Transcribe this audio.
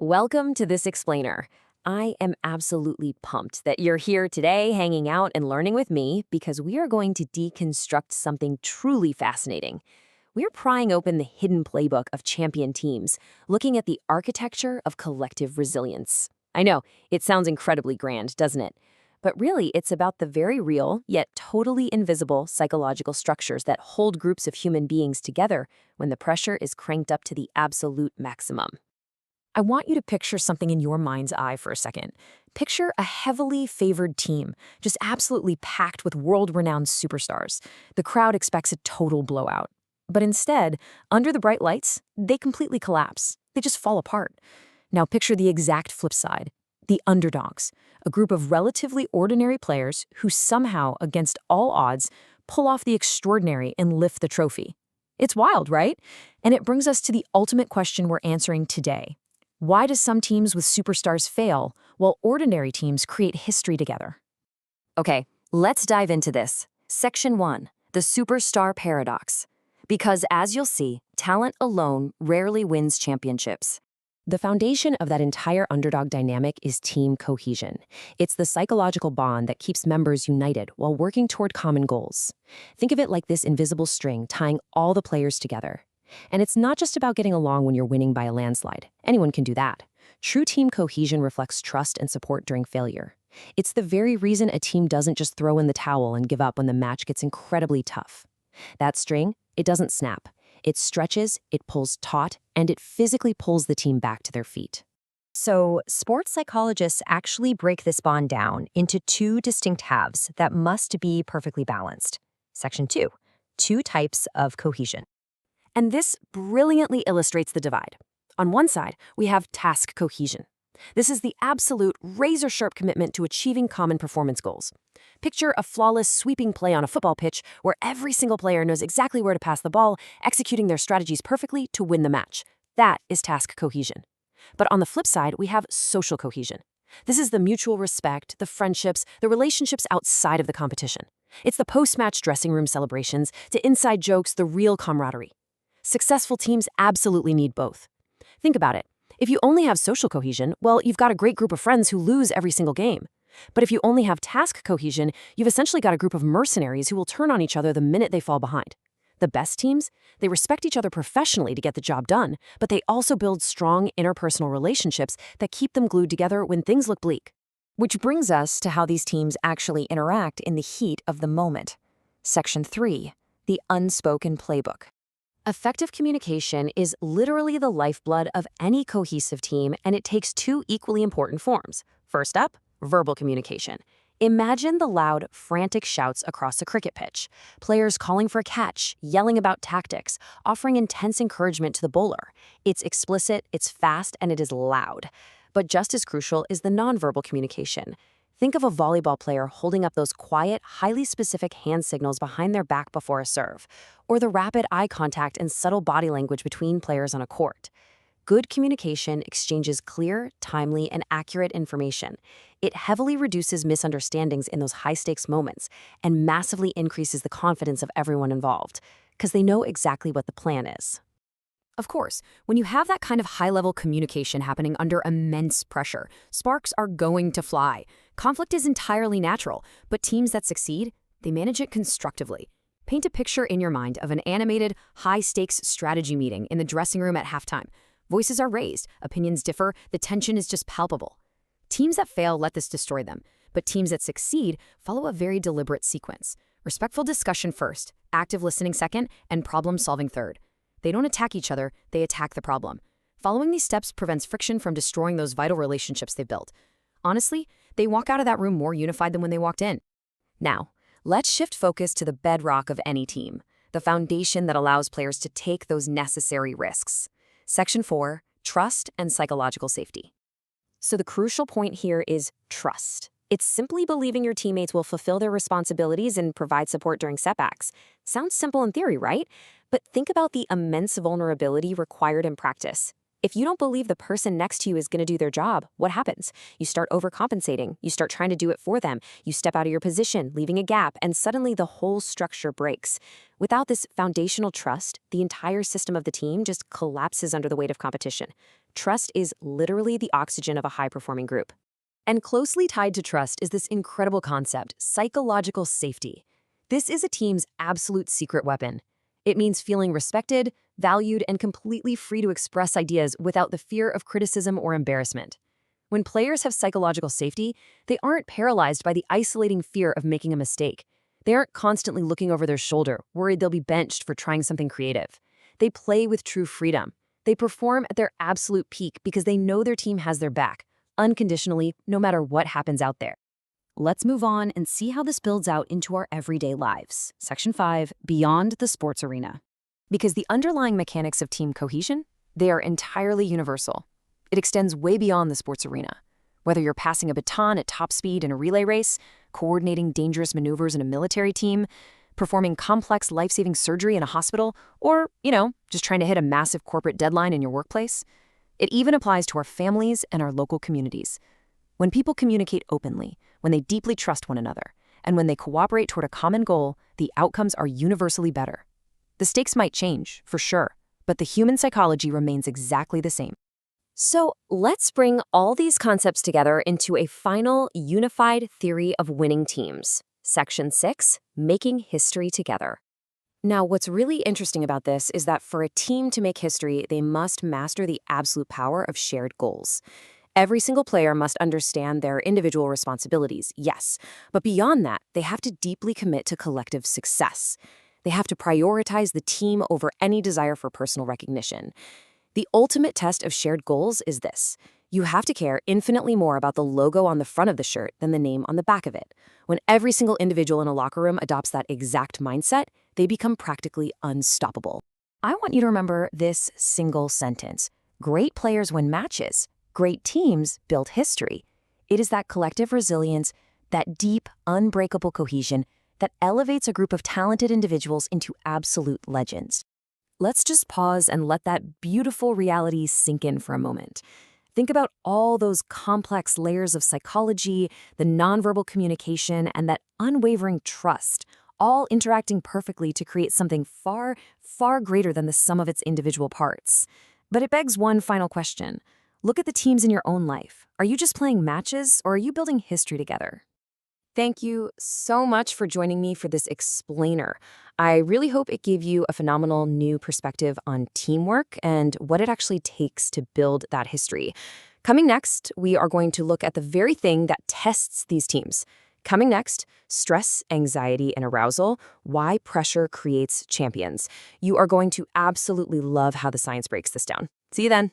Welcome to this explainer. I am absolutely pumped that you're here today hanging out and learning with me because we are going to deconstruct something truly fascinating. We're prying open the hidden playbook of champion teams, looking at the architecture of collective resilience. I know, it sounds incredibly grand, doesn't it? But really, it's about the very real, yet totally invisible psychological structures that hold groups of human beings together when the pressure is cranked up to the absolute maximum. I want you to picture something in your mind's eye for a second. Picture a heavily favored team, just absolutely packed with world-renowned superstars. The crowd expects a total blowout. But instead, under the bright lights, they completely collapse. They just fall apart. Now picture the exact flip side. The underdogs, a group of relatively ordinary players who somehow, against all odds, pull off the extraordinary and lift the trophy. It's wild, right? And it brings us to the ultimate question we're answering today. Why do some teams with superstars fail, while ordinary teams create history together? Okay, let's dive into this. Section 1, the superstar paradox. Because as you'll see, talent alone rarely wins championships. The foundation of that entire underdog dynamic is team cohesion. It's the psychological bond that keeps members united while working toward common goals. Think of it like this invisible string tying all the players together. And it's not just about getting along when you're winning by a landslide. Anyone can do that. True team cohesion reflects trust and support during failure. It's the very reason a team doesn't just throw in the towel and give up when the match gets incredibly tough. That string, it doesn't snap. It stretches, it pulls taut, and it physically pulls the team back to their feet. So, sports psychologists actually break this bond down into two distinct halves that must be perfectly balanced. Section 2, two types of cohesion. And this brilliantly illustrates the divide. On one side, we have task cohesion. This is the absolute razor-sharp commitment to achieving common performance goals. Picture a flawless sweeping play on a football pitch where every single player knows exactly where to pass the ball, executing their strategies perfectly to win the match. That is task cohesion. But on the flip side, we have social cohesion. This is the mutual respect, the friendships, the relationships outside of the competition. It's the post-match dressing room celebrations, to inside jokes, the real camaraderie. Successful teams absolutely need both. Think about it. If you only have social cohesion, well, you've got a great group of friends who lose every single game. But if you only have task cohesion, you've essentially got a group of mercenaries who will turn on each other the minute they fall behind. The best teams, they respect each other professionally to get the job done, but they also build strong interpersonal relationships that keep them glued together when things look bleak. Which brings us to how these teams actually interact in the heat of the moment. Section 3, the unspoken playbook. Effective communication is literally the lifeblood of any cohesive team, and it takes two equally important forms. First up, verbal communication. Imagine the loud, frantic shouts across a cricket pitch, players calling for a catch, yelling about tactics, offering intense encouragement to the bowler. It's explicit, it's fast, and it is loud. But just as crucial is the nonverbal communication. Think of a volleyball player holding up those quiet, highly specific hand signals behind their back before a serve, or the rapid eye contact and subtle body language between players on a court. Good communication exchanges clear, timely, and accurate information. It heavily reduces misunderstandings in those high-stakes moments and massively increases the confidence of everyone involved, because they know exactly what the plan is. Of course, when you have that kind of high-level communication happening under immense pressure, sparks are going to fly. Conflict is entirely natural, but teams that succeed, they manage it constructively. Paint a picture in your mind of an animated, high-stakes strategy meeting in the dressing room at halftime. Voices are raised, opinions differ, the tension is just palpable. Teams that fail let this destroy them, but teams that succeed follow a very deliberate sequence. Respectful discussion first, active listening second, and problem-solving third. They don't attack each other, they attack the problem. Following these steps prevents friction from destroying those vital relationships they've built. Honestly, they walk out of that room more unified than when they walked in. Now, let's shift focus to the bedrock of any team, the foundation that allows players to take those necessary risks. Section 4, trust and psychological safety. So the crucial point here is trust. It's simply believing your teammates will fulfill their responsibilities and provide support during setbacks. Sounds simple in theory, right? But think about the immense vulnerability required in practice. If you don't believe the person next to you is going to do their job, what happens? You start overcompensating. You start trying to do it for them. You step out of your position, leaving a gap, and suddenly the whole structure breaks. Without this foundational trust, the entire system of the team just collapses under the weight of competition. Trust is literally the oxygen of a high-performing group. And closely tied to trust is this incredible concept, psychological safety. This is a team's absolute secret weapon. It means feeling respected, valued, and completely free to express ideas without the fear of criticism or embarrassment. When players have psychological safety, they aren't paralyzed by the isolating fear of making a mistake. They aren't constantly looking over their shoulder, worried they'll be benched for trying something creative. They play with true freedom. They perform at their absolute peak because they know their team has their back, unconditionally, no matter what happens out there. Let's move on and see how this builds out into our everyday lives. Section 5, Beyond the Sports Arena. Because the underlying mechanics of team cohesion, they are entirely universal. It extends way beyond the sports arena. Whether you're passing a baton at top speed in a relay race, coordinating dangerous maneuvers in a military team, performing complex life-saving surgery in a hospital, or, just trying to hit a massive corporate deadline in your workplace, it even applies to our families and our local communities. When people communicate openly, when they deeply trust one another, and when they cooperate toward a common goal, the outcomes are universally better. The stakes might change, for sure, but the human psychology remains exactly the same. So let's bring all these concepts together into a final, unified theory of winning teams. Section 6, Making History Together. Now, what's really interesting about this is that for a team to make history, they must master the absolute power of shared goals. Every single player must understand their individual responsibilities, yes, but beyond that, they have to deeply commit to collective success. They have to prioritize the team over any desire for personal recognition. The ultimate test of shared goals is this. You have to care infinitely more about the logo on the front of the shirt than the name on the back of it. When every single individual in a locker room adopts that exact mindset, they become practically unstoppable. I want you to remember this single sentence. Great players win matches. Great teams build history. It is that collective resilience, that deep, unbreakable cohesion that elevates a group of talented individuals into absolute legends. Let's just pause and let that beautiful reality sink in for a moment. Think about all those complex layers of psychology, the nonverbal communication, and that unwavering trust, all interacting perfectly to create something far, far greater than the sum of its individual parts. But it begs one final question. Look at the teams in your own life. Are you just playing matches, or are you building history together? Thank you so much for joining me for this explainer. I really hope it gave you a phenomenal new perspective on teamwork and what it actually takes to build that history. Coming next, we are going to look at the very thing that tests these teams. Coming next, stress, anxiety, and arousal, why pressure creates champions. You are going to absolutely love how the science breaks this down. See you then.